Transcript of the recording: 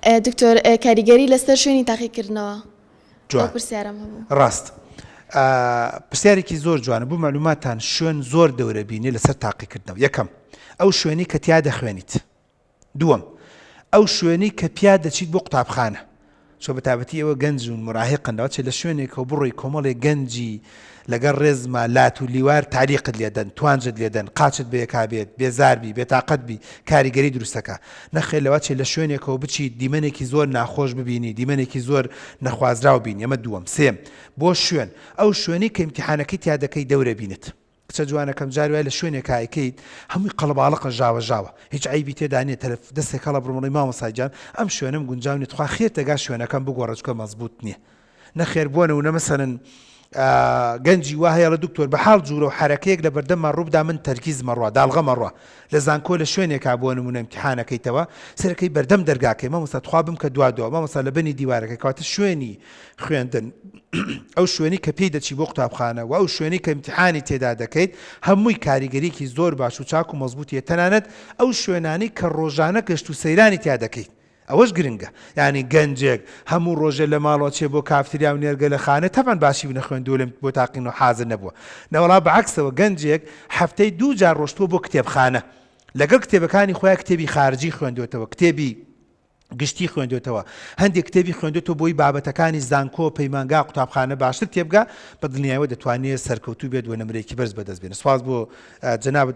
دکتۆر کاریگەری لەسەر شوێنی تاقیکردنەوە جوان پرسیارم هەبوو. ڕاست پرسیارێکی زۆر جوانە بوو معلوماتان شوێن زۆر دەورە بینی لەسەر تاقیکردنەوە. یەکەم ئەو شوێنی کە تیا دەخوێنیت. دووەم ئەو شوێنی کە پیا دەچیت بۆ قوتابخانە. شۆ بەتابەتی ئەوە گەنج و مراهقنەوە چێ لە شوێنێکەوە بڕۆی کۆمەڵێ گەنجی لەگەڵ ڕێزمە لات و لیوار تاریقت لێدەن توانجت لێدەن قاچت بەیەکا بێت بێزاربی بێتاقەت بی کاریگەری دروستەکە نەخێر لەوە چێ لە شوێنێکەوە بچیت دیمەنێکی زۆر ناخۆش ببینی دیمەنێکی زۆر نەخوازراو بینی. ئەمە دووەم. سێم بۆ شوێن ئەو شوێنی کە ئیمتیحانەکەی تیا دەکەی دەورە بینت. کچە جوانەکەم جار وای لە شوێنێک ئایکەیت هەمووی قەڵەباڵقە ژاوە هیچ عیبی تێدا نیە دەستێک هەڵە بڕمەڵی مامۆسای جان ئەم شوێنم گونجاو نیە خوا خێر تەگا شوێنەکەم بگۆڕە چکە مەزبوط نییە. نەخێر بوونەوە مەسەلەن گەنجی وهەیە لە دکتۆر بە حاڵ جوورە و حرەکەیەک لە بەردەممان ڕووبدا من تەرکیزمە ڕوا داڵغەمە ڕوا لە زانکۆ لە شوێنێکا بۆ نمونە ئیمتیحانەکەیتەوە سەرەکەی بەردەم دەرگاکەی مامۆستا تخوا بم کە دوادەوە مامۆستا لە بنی دیوارەکەی کەواتە شوێنی خوێندن ئەو شوێنی کە پێی دەچی بۆ قوتابخانە و ئەو شوێنی کە ئیمتیحانی تێدا دەکەیت هەمووی کاریگەریکی زۆر باش و چاک و مەزبوطیە. تەنانەت ئەو شوێنانی کە ڕۆژانە گەشت و سەیرانی تیا دەکەیت ئەوەش گرنگە. یعنی گەنجێک هەموو ڕۆژە لە ماڵەوە چێ بۆ کافتریا و نێرگە لە خانە تەمان باشی نەخوێندووە لەم بۆ تاقین و حازر نەبووە. نەوەڵا بەعەکسەوە گەنجێک هەفتەی 2 جار ڕۆشتووە بۆ کتێبخانە لەگەڵ کتێبەکانی خۆیان کتێبی خارجی خوێندوێتەوە کتێبی گشتی خوێندوێتەوە هەندێک کتێبی خوێندوێتەوە بۆی بابەتەکانی زانکۆ پەیمانگا قوتابخانە باشتر تێبگا بە دڵنیایەوە دەتوانێت سەرکەوتوو بێت و نمرەیەکی بەرز بەدەست بێنێت. سواز بۆ جەنابەت